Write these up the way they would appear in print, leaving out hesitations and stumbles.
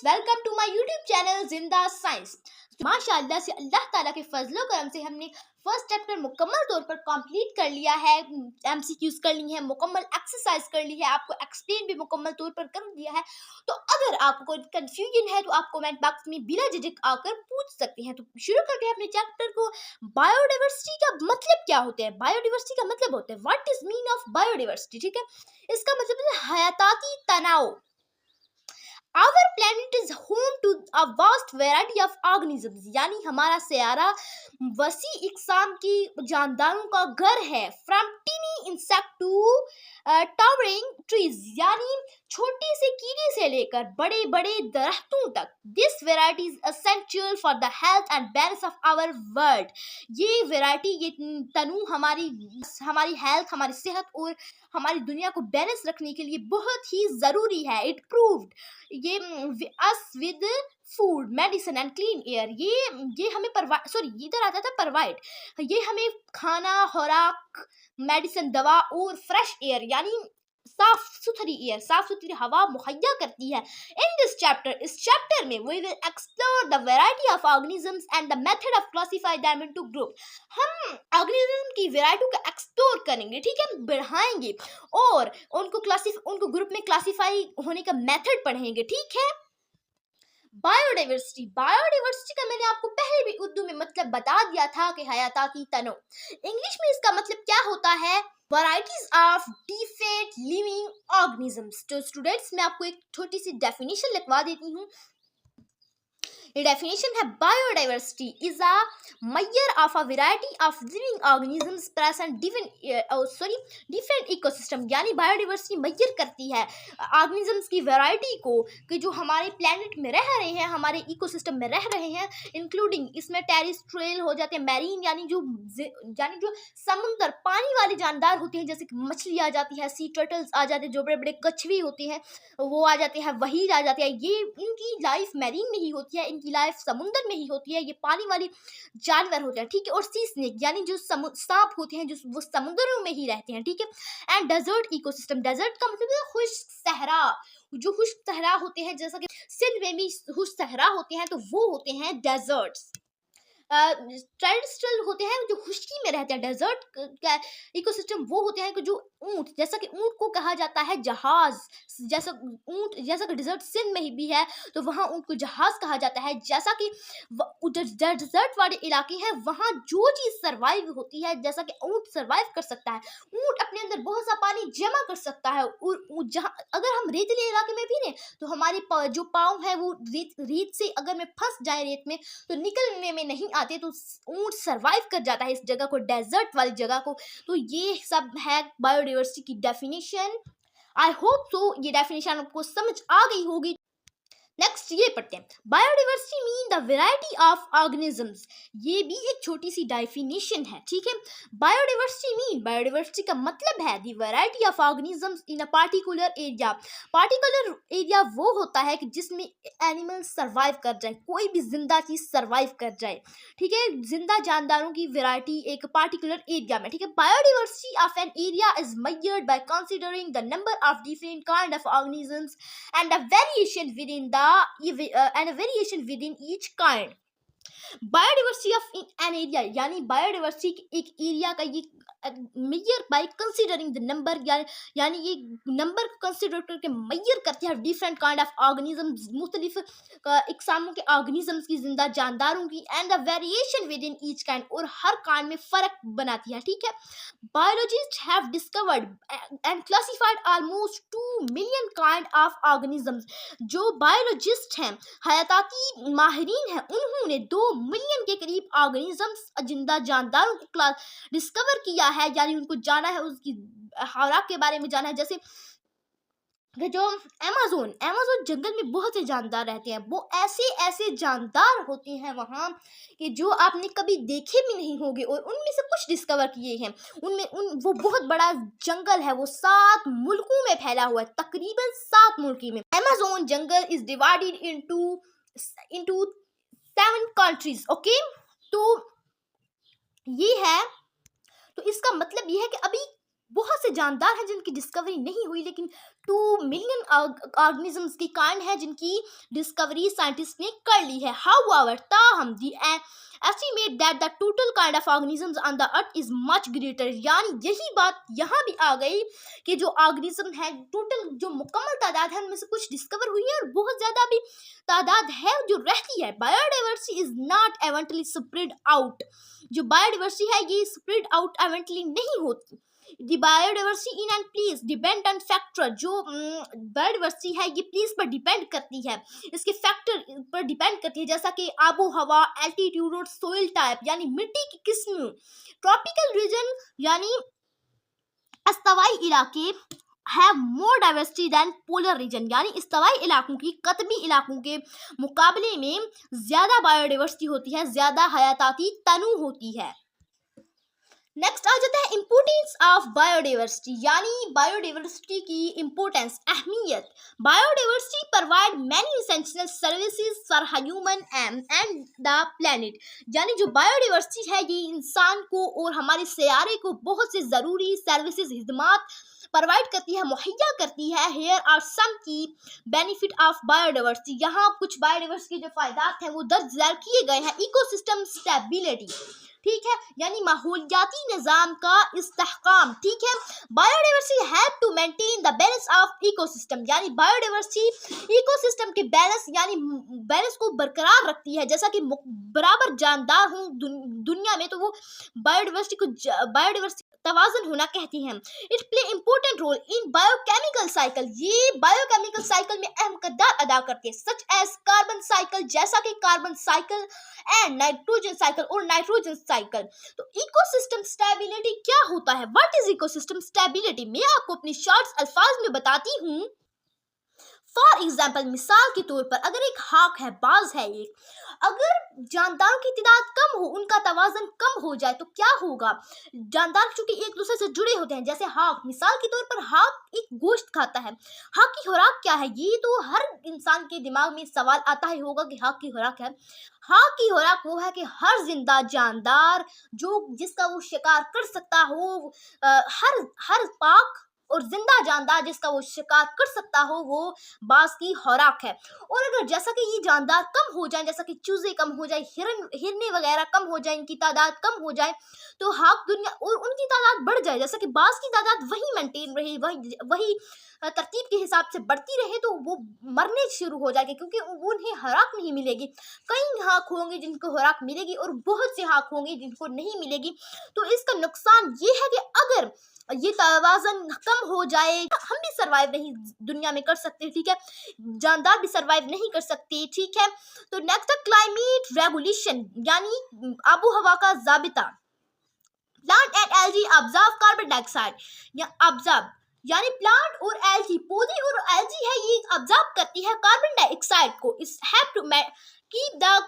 Welcome to my YouTube channel Zinda science. माशाअल्लाह से अल्लाह ताला के फजलो करम से हमने फर्स्ट चैप्टर मुकम्मल तौर पर कंप्लीट कर लिया है। एमसीक्यूज कर ली है, मुकम्मल एक्सरसाइज कर ली है, आपको एक्सप्लेन भी मुकम्मल तौर पर कर दिया है। तो अगर आपको कोई कंफ्यूजन है तो आप कमेंट बॉक्स में बिना झिझक आकर पूछ सकते हैं। तो शुरू करते हैं अपने चैप्टर को। बायोडाइवर्सिटी का मतलब क्या होता है? बायोडाइवर्सिटी का मतलब होता है what is mean of biodiversity. ठीक है, इसका मतलब है हयाताती तनाव। Our planet is home to a vast variety of organisms, यानी हमारा सैयारा वसी इकसाम की जानदारों का घर है। From tiny insect to towering trees, यानी छोटी से कीड़े से लेकर बड़े बड़े दरख्तों तक। This variety is essential for the health and balance of our world. ये वैरायटी, ये तनु हमारी हेल्थ, हमारी सेहत और हमारी दुनिया को बैलेंस रखने के लिए बहुत ही ज़रूरी है। इट प्रूव्ड ये us with food, medicine and clean air. ये हमें इधर आता था प्रोवाइड। ये हमें खाना, खुराक, मेडिसिन, दवा और फ्रेश एयर यानी साफ सुथरी हवा मुहैया करती है। इन दिस चैप्टर, इस चैप्टर में we will explore the variety of organisms and the method of classify them into group. हम ऑर्गेनिज्म की वैरायटी को एक्सप्लोर करेंगे, ठीक है, बढ़ाएंगे और उनको ग्रुप में क्लासिफाई होने का मेथड पढ़ेंगे, ठीक है। बायोडाइवर्सिटी का मैंने आपको पहले भी उर्दू में मतलब बता दिया था कि हयाताती तनो। इंग्लिश में इसका मतलब क्या होता है? Varieties of different living organisms. तो स्टूडेंट्स, मैं आपको एक छोटी सी डेफिनेशन लिखवा देती हूँ। The definition है biodiversity is a measure of a variety of living organisms present different ecosystem। यानी बायोडाइवर्सिटी मेजर करती है ऑर्गेनिजम्स की वैरायटी को कि जो हमारे प्लेनेट में रह रहे हैं, हमारे इकोसिस्टम में रह रहे हैं, इंक्लूडिंग इसमें टेरेस्ट्रियल हो जाते हैं, मैरीन यानी जो समुद्र पानी वाले जानदार होते हैं, जैसे कि मछली आ जाती है, सी टर्टल्स आ जाते हैं, जो बड़े बड़े कछुए होते हैं वो आ जाते हैं, वहीर आ जाते हैं। ये इनकी लाइफ मैरीन में ही होती है, इनकी लाइफ समुद्र में ही होती है, ये पानी वाले जानवर होते हैं, ठीक है। और सी स्नेक यानी जो सांप होते हैं, जो वो समुद्रों में ही रहते हैं, ठीक है। एंड डेजर्ट इकोसिस्टम, डेजर्ट का मतलब है खुश्क सहरा। जो खुश्क सहरा होते हैं, जैसा कि सिंध में भी खुश्क सहरा होते हैं, तो वो होते हैं डेजर्ट्स। ट्रेडिशनल होते हैं जो खुश्की में रहते हैं। डेजर्ट का इकोसिस्टम वो होते हैं कि जो ऊंट, जैसा कि ऊंट को कहा जाता है जहाज, जैसा कि डेजर्ट सिंध में ही भी है, तो वहाँ ऊंट को जहाज कहा जाता है। जैसा कि डेजर्ट वाले इलाके हैं, वहाँ जो चीज़ सर्वाइव होती है, जैसा कि ऊंट सर्वाइव कर सकता है, ऊंट अपने अंदर बहुत सा पानी जमा कर सकता है। और जहाँ अगर हम रेतीले इलाके में भी तो हमारे जो पाँव है वो रेत से अगर में फंस जाए रेत में, तो निकलने में नहीं आते, तो ऊंट सरवाइव कर जाता है इस जगह को, डेजर्ट वाली जगह को। तो ये सब है बायोडाइवर्सिटी की डेफिनेशन। आई होप सो ये डेफिनेशन आपको समझ आ गई होगी। नेक्स्ट ये पढ़ते हैं। Biodiversity mean the variety of organisms. ये भी एक छोटी सी डेफिनेशन है, ठीक है। बायोडाइवर्सिटी का मतलब है the variety of organisms in a particular area. Particular area वो होता है कि जिसमें एनिमल सर्वाइव कर जाए, कोई भी जिंदा चीज सर्वाइव कर जाए, ठीक है। जिंदा जानदारों की वैरायटी एक पार्टिकुलर एरिया में, ठीक है। Biodiversity of an area is measured by considering the number of different kind of organisms and a variation within each kind. Biodiversity of an area यानी बायोडाइवर्सिटी एक एरिया का ये measure by considering the number, यानी ये number को consider करके major करते हैं डिफरेंट काइंड ऑफ ऑर्गेनिजम्स, मुख्तलिफ इकसामों के ऑर्गेनिजम्स की, जिंदा जानदारों की, and the variation with in each kind, और हर काइंड में फर्क बनाती है, ठीक है। Biologist have discovered and classified almost 2 million kind of organisms. जो बायोलॉजिस्ट हैं, हयाताती माहिरीन हैं, उन्होंने 2 मिलियन के करीब ऑर्गेनिजम्स, जिंदा जानदारों को डिस्कवर किया है, यानी उनको जाना है, उसकी खुराक के बारे में जाना है। जैसे जो अमेज़न जंगल में बहुत से जानदार रहते हैं, वो ऐसे जानदार होते हैं वहाँ कि जो आपने कभी देखे भी नहीं होंगे, और उनमें से कुछ डिस्कवर किए हैं। वो बहुत बड़ा जंगल है, वो 7 मुल्कों में फैला हुआ है, तकरीबन 7 मुल्कों में। Amazon jungle is divided into 7 countries, okay. तो ये है, तो इसका मतलब ये है कि अभी बहुत से जानदार हैं जिनकी डिस्कवरी नहीं हुई, लेकिन 2 मिलियन ऑर्गेनिजम्स की काइंड है जिनकी डिस्कवरी साइंटिस्ट ने कर ली है। हाउएवर, ताहम दी estimate that the total kind of organisms on the earth is much greater, यानी यही बात यहाँ भी आ गई कि जो ऑर्गेनिज्म है, टोटल जो मुकम्मल तादाद है उनमें से कुछ डिस्कवर हुई है और बहुत ज़्यादा भी तादाद है जो रहती है। Biodiversity is not evenly spread out, जो बायोडाइवर्सिटी है ये स्प्रेड आउट एवेंटली नहीं होती। The biodiversity in and place depend on factor, जो बायोडाइवर्सिटी है ये प्लेस पर डिपेंड करती है, इसके फैक्टर पर डिपेंड करती है, जैसा कि आबो हवा, एल्टीट्यूड और सोइल टाइप यानी मिट्टी की किस्म। ट्रॉपिकल रीजन यानी अस्तवाई इलाके have more diversity than polar region, यानी इस्तवाई इलाकों की कतबी इलाकों के मुकाबले में ज़्यादा बायोडाइवर्सिटी होती है, ज़्यादा हयाताती तनु होती है। नेक्स्ट आ जाता है इम्पोर्टेंस ऑफ बायोडाइवर्सिटी, यानी बायोडाइवर्सिटी की इम्पोर्टेंस, अहमियत। Biodiversity provide many essential services for human and the planet, यानी जो बायोडाइवर्सिटी है ये इंसान को और हमारे सैयारे को बहुत से ज़रूरी सर्विसेज खिदमात प्रोवाइड करती है, मुहैया करती है। हेयर आर सम की बेनिफिट ऑफ बायोडाइवर्सिटी, यहाँ कुछ बायोडाइवर्सिटी के जो फ़ायदात हैं वो दर्ज झैल किए गए हैं। इकोसिस्टम स्टेबिलिटी, ठीक है, यानी माहौलियाती निज़ाम का इस्तेहकाम, ठीक है। Biodiversity help to maintain the balance of ecosystem, यानी बायोडाइवर्सिटी इकोसिस्टम के बैलेंस यानी बैलेंस को बरकरार रखती है, जैसा कि बराबर जानदार हों दुनिया में तो वो बायोडाइवर्सिटी तवाज़ुन होना कहती हैं। It play important role in biochemical cycle, ये बायोकेमिकल साइकिल में अहम किरदार अदा करती है, सच एज कार्बन साइकिल, जैसा कि carbon cycle and nitrogen cycle और नाइट्रोजन साइकिल। तो इकोसिस्टम स्टेबिलिटी क्या होता है? What is ecosystem stability? मैं आपको अपने शॉर्ट्स अल्फाज में बताती हूँ। फॉर एग्जाम्पल, मिसाल के तौर पर अगर एक हाक है, बाज है एक, अगर जानदारों की तादाद कम हो, उनका तवाज़ुन कम हो जाए तो क्या होगा? जानदार चूंकि एक दूसरे से जुड़े होते हैं, जैसे हाक, मिसाल के तौर पर हाक एक गोश्त खाता है, हाक की खुराक क्या है? ये तो हर इंसान के दिमाग में सवाल आता ही होगा कि हाक की खुराक है। हाक की खुराक वो है कि हर जिंदा जानदार जो जिसका वो शिकार कर सकता हो, हर पाक और जिंदा जानदार जिसका वो शिकार कर सकता हो, वो बाज की खुराक है। और अगर जैसा कि ये जानदार कम हो जाए, जैसा कि चूजे कम हो जाए, हिरने वगैरह कम हो जाए, इनकी तादाद कम हो जाए, तो हाक दुनिया और उनकी तादाद बढ़ जाए, जैसा कि बाज की तादाद वही मेंटेन रहे, वही तरतीब के हिसाब से बढ़ती रहे, तो वो मरने शुरू हो जाएगी क्योंकि उन्हें खुराक नहीं मिलेगी। कई हाक होंगे जिनको खुराक मिलेगी और बहुत से हाक होंगे जिनको नहीं मिलेगी। तो इसका नुकसान ये है कि अगर ये तवाज़ुन कम हो जाए, हम भी सर्वाइव नहीं दुनिया में कर सकते, ठीक है, जानदार भी सर्वाइव नहीं कर सकते, ठीक है। तो नेक्स्ट है क्लाइमेट रेगुलेशन, यानी आबो हवा का ज़ाबिता। Plant and algae observe carbon dioxide, या ऑब्जर्व यानी प्लांट और एल्गी, पौधे और एल्गी है, ये ऑब्जर्व करती है कार्बन डाइऑक्साइड को। इस have to keep the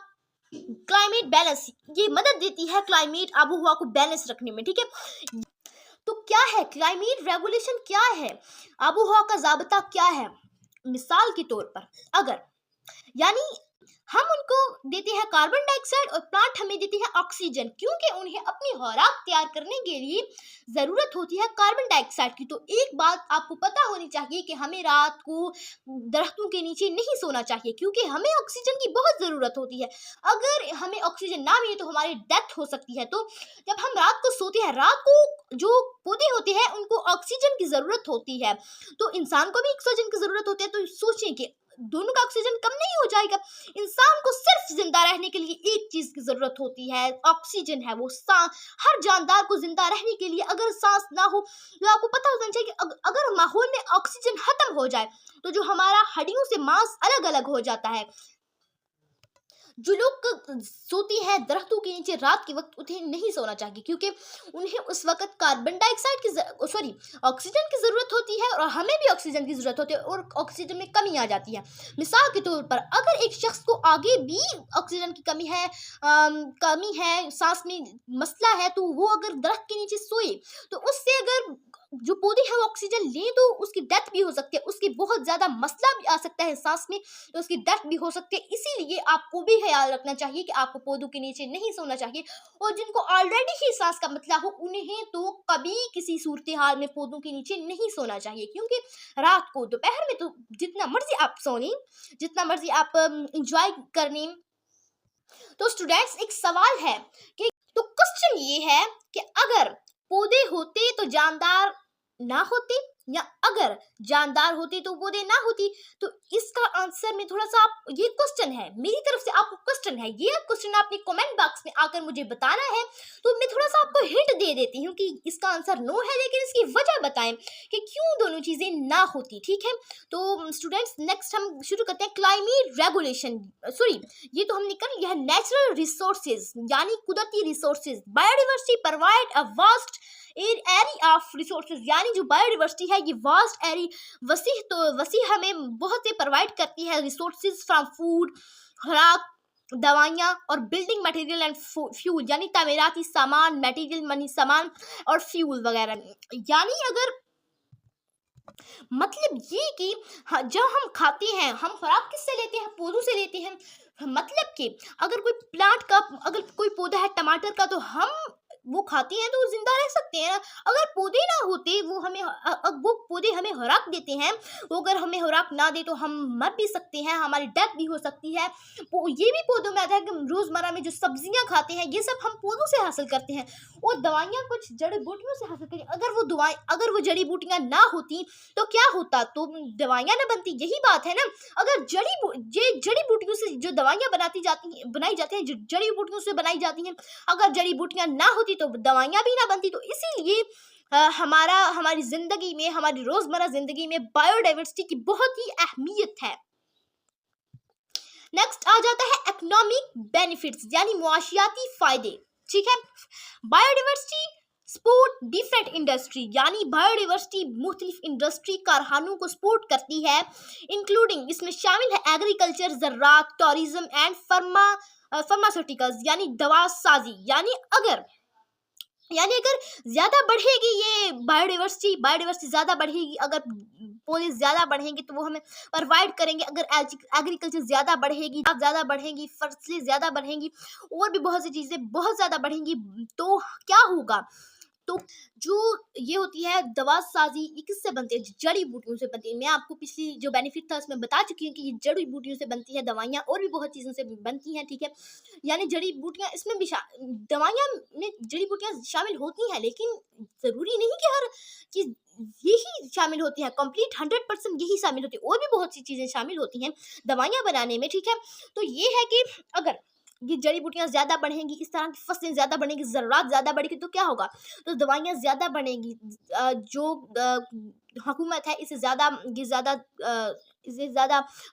climate balance, ये मदद देती है क्लाइमेट आबो हवा को बैलेंस रखने में, ठीक है। तो क्या है क्लाइमेट रेगुलेशन? क्या है आबो हवा का ज़ाबिता? क्या है? मिसाल के तौर पर अगर यानी हम उनको देते हैं कार्बन डाइऑक्साइड और प्लांट हमें देते हैं ऑक्सीजन, क्योंकि उन्हें अपनी खुराक तैयार करने के लिए ज़रूरत होती है कार्बन डाइऑक्साइड की। तो एक बात आपको पता होनी चाहिए कि हमें रात को दरख्तों के नीचे नहीं सोना चाहिए, क्योंकि हमें ऑक्सीजन की बहुत ज़रूरत होती है। अगर हमें ऑक्सीजन ना मिले तो हमारी डेथ हो सकती है। तो जब हम रात को सोते हैं, रात को जो पौधे होते हैं उनको ऑक्सीजन की ज़रूरत होती है, तो इंसान को भी ऑक्सीजन की ज़रूरत होती है। तो सोचें कि दोनों का ऑक्सीजन कम नहीं हो जाएगा। इंसान को सिर्फ जिंदा रहने के लिए एक चीज की जरूरत होती है, ऑक्सीजन है। वो हर जानदार को जिंदा रहने के लिए अगर सांस ना हो, तो आपको पता होना चाहिए कि अगर माहौल में ऑक्सीजन खत्म हो जाए तो जो हमारा हड्डियों से मांस अलग अलग हो जाता है। जो लोग सोते हैं दरख्तों के नीचे रात के वक्त, उन्हें नहीं सोना चाहिए, क्योंकि उन्हें उस वक्त कार्बन डाइऑक्साइड की ऑक्सीजन की ज़रूरत होती है और हमें भी ऑक्सीजन की ज़रूरत होती है और ऑक्सीजन में कमी आ जाती है। मिसाल के तौर पर अगर एक शख्स को आगे भी ऑक्सीजन की कमी है, सांस में मसला है, तो वो अगर दरख्त के नीचे सोए तो उससे अगर जो पौधे हैं वो ऑक्सीजन लें तो उसकी डेथ भी हो सकती है, उसकी बहुत ज़्यादा मसला भी आ सकता है सांस में, तो उसकी डेथ भी हो सकती है। इसीलिए आपको भी ख्याल रखना चाहिए कि आपको पौधों के नीचे नहीं सोना चाहिए, और जिनको ऑलरेडी ही सांस का मसला हो उन्हें तो कभी किसी सूरत हाल में पौधों के नीचे नहीं सोना चाहिए, क्योंकि रात को दोपहर में तो जितना मर्जी आप सोने, जितना मर्जी आप इंजॉय करने। तो स्टूडेंट्स एक सवाल है कि, तो क्वेश्चन ये है कि अगर पौधे होते तो जानदार ना होते, या अगर जानदार होते तो पौधे ना होती। तो इसका आंसर में थोड़ा सा आप, ये क्वेश्चन है मेरी तरफ से आपको, क्वेश्चन है ये, क्वेश्चन आपने कमेंट बॉक्स में आकर मुझे बताना है। तो मैं थोड़ा सा आपको हिंट दे देती हूँ कि इसका आंसर नो है, लेकिन इसकी वजह बताएं कि क्यों दोनों चीजें ना होती। ठीक है, तो स्टूडेंट्स नेक्स्ट हम शुरू करते हैं क्लाइमेट रेगुलेशन, सॉरी ये तो हमने कर लिया है। नेचुरल रिसोर्सेज यानी कुदरती resources, biodiversity provide a vast area of resources, यानी जो बायोडाइवर्सिटी है ये वास्ट एरिया, वसी हमें बहुत से प्रोवाइड करती है रिसोर्सेज फ्रॉम फूड, खुराक, दवाइयाँ और बिल्डिंग मटेरियल एंड फ्यूल, यानी तामीराती सामान, मटेरियल मनी सामान और फ्यूल वगैरह। यानी अगर मतलब ये कि जब हम खाते हैं, हम खुराक किससे लेते हैं, पौधों से लेते हैं। मतलब कि अगर कोई प्लांट का, अगर कोई पौधा है टमाटर का, तो हम वो खाते हैं तो वो जिंदा रह सकते हैं। अगर पौधे ना होते, वो हमें वो पौधे हमें खुराक देते हैं, वो अगर हमें खुराक ना दे तो हम मर भी सकते हैं, हमारी डेथ भी हो सकती है। ये भी पौधों में आता है कि रोजमर्रा में जो सब्जियां खाते हैं ये सब हम पौधों से हासिल करते हैं, और दवाइयाँ कुछ जड़ी बूटियों से हासिल करते हैं। अगर वो जड़ी बूटियां ना होती तो क्या होता, तो दवाइयाँ ना बनती। यही बात है ना, अगर जड़ी बूटियों से जो दवाइयाँ बनाई जाती हैं, जो जड़ी बूटियों से बनाई जाती हैं, अगर जड़ी बूटियां ना होती तो दवाइयाँ भी ना बनती। तो इसीलिए हमारी जिंदगी में, हमारी रोजमर्रा जिंदगी में बायोडाइवर्सिटी की बहुत ही अहमियत है। नेक्स्ट आ जाता है इकोनॉमिक बेनिफिट्स, यानी मुआशियाती फायदे। ठीक है, बायोडाइवर्सिटी सपोर्ट डिफरेंट इंडस्ट्री, यानी बायोडाइवर्सिटी मुख्तलिफ इंडस्ट्री कारखानों को सपोर्ट करती है, इंक्लूडिंग इसमें शामिल है एग्रीकल्चर, ज़राअत, टूरिज्म एंड फार्मास्यूटिकल्स, यानी दवा साजी। यानी अगर ज़्यादा बढ़ेगी ये बायोडाइवर्सिटी ज़्यादा बढ़ेगी, अगर पौधे ज़्यादा बढ़ेंगे तो वो हमें प्रोवाइड करेंगे। अगर एग्रीकल्चर ज़्यादा बढ़ेगी, फसलें ज़्यादा बढ़ेंगी, और भी बहुत सी चीज़ें बहुत ज़्यादा बढ़ेंगी, तो क्या होगा, तो जो ये होती है दवा साजी, ये किससे बनती है, जड़ी बूटियों से बनती है। मैं आपको पिछली जो बेनिफिट था उसमें बता चुकी हूँ कि ये जड़ी बूटियों से बनती है दवाइयाँ, और भी बहुत चीज़ों से बनती हैं। ठीक है, यानी जड़ी बूटियाँ इसमें भी दवाइयाँ में जड़ी बूटियाँ शामिल होती हैं, लेकिन ज़रूरी नहीं कि हर चीज़ यही शामिल होती है, कंप्लीट 100% यही शामिल होती है, और भी बहुत सी चीज़ें शामिल होती हैं दवाइयाँ बनाने में। ठीक है, तो ये है कि अगर ये जड़ी बूटियाँ ज़्यादा बढ़ेंगी, इस तरह की फसलें ज़्यादा बढ़ेंगी, ज़राअत ज़्यादा बढ़ेगी, तो क्या होगा, तो दवाइयाँ ज़्यादा बढ़ेंगी। जो हुकूमत है इससे ज़्यादा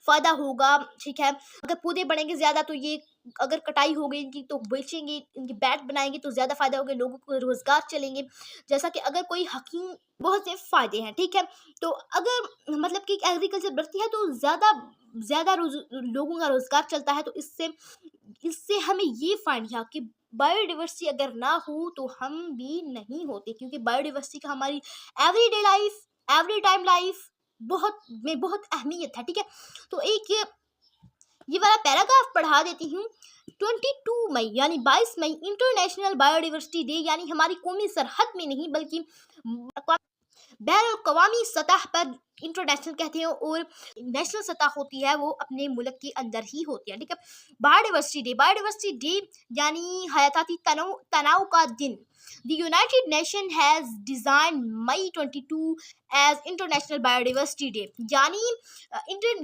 फ़ायदा होगा। ठीक है, अगर पौधे बढ़ेंगे ज़्यादा तो ये, अगर कटाई हो गई इनकी तो बेचेंगे, इनकी बैट बनाएंगे तो ज़्यादा फ़ायदा होगा, लोगों को रोज़गार चलेंगे। जैसा कि अगर कोई हकीम, बहुत से फ़ायदे हैं। ठीक है, तो अगर मतलब कि एग्रीकल्चर बढ़ती है तो ज़्यादा लोगों का रोज़गार चलता है। तो इससे हमें ये फाइंड किया कि बायोडाइवर्सिटी अगर ना हो तो हम भी नहीं होते, क्योंकि बायोडाइवर्सिटी का हमारी everyday life, every time life बहुत अहमियत है। ठीक है, तो एक ये वाला पैराग्राफ पढ़ा देती हूँ। 22 मई यानी 22 मई इंटरनेशनल बायोडाइवर्सिटी डे, यानी हमारी कौमी सरहद में नहीं बल्कि बैनुल-अक़वामी सतह पर इंटरनेशनल कहते हैं, और नेशनल सतह होती है वो अपने मुल्क के अंदर ही होती है। ठीक है, बायोडाइवर्सिटी डे यानी हयाताती तनाव का दिन। The United Nations has designed May 22 as International Biodiversity Day, यानी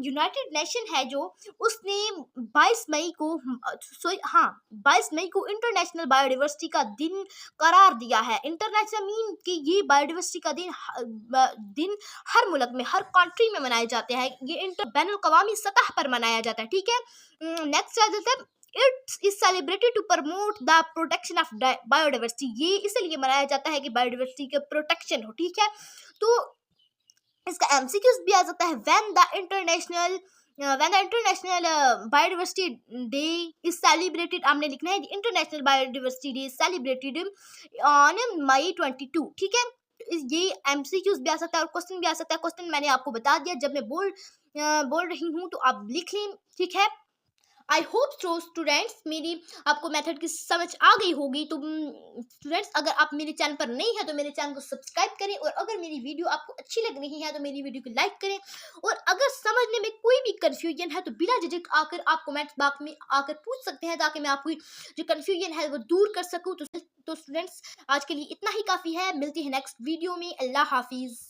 यूनाइटेड नेशन है जो, उसने 22 मई को 22 मई को इंटरनेशनल बायोडाइवर्सिटी का दिन करार दिया है। इंटरनेशनल मीन कि ये बायोडाइवर्सिटी का दिन हर मुल्क में, हर कंट्री में मनाए जाते हैं। ये बैनुल-अक़वामी सतह पर मनाया जाता है। ठीक है, नेक्स्ट आ जाता है, it's is celebrated to promote the protection of biodiversity. ये इसलिए मनाया जाता है कि बायोडाइवर्सिटी का प्रोटेक्शन हो। ठीक है, तो इसका एमसीक्यूज भी आ जाता है, when the international biodiversity day is celebrated, आपने लिखना है international biodiversity day celebrated on May 22। ठीक है, ये एमसीक्यूज भी आ सकता है और क्वेश्चन भी आ सकता है। क्वेश्चन मैंने आपको बता दिया, जब मैं बोल रही हूँ तो आप लिख लें, ठीक है। आई होप सो स्टूडेंट्स, मेरी आपको मेथड की समझ आ गई होगी। तो स्टूडेंट्स, अगर आप मेरे चैनल पर नए हैं तो मेरे चैनल को सब्सक्राइब करें, और अगर मेरी वीडियो आपको अच्छी लग रही है तो मेरी वीडियो को लाइक करें। और अगर समझने में कोई भी कंफ्यूजन है तो बिना झिझक आकर आप कमेंट बॉक्स में आकर पूछ सकते हैं, ताकि मैं आपकी जो कंफ्यूजन है वो दूर कर सकूं। तो स्टूडेंट्स, आज के लिए इतना ही काफ़ी है। मिलती है नेक्स्ट वीडियो में। अल्लाह हाफिज़।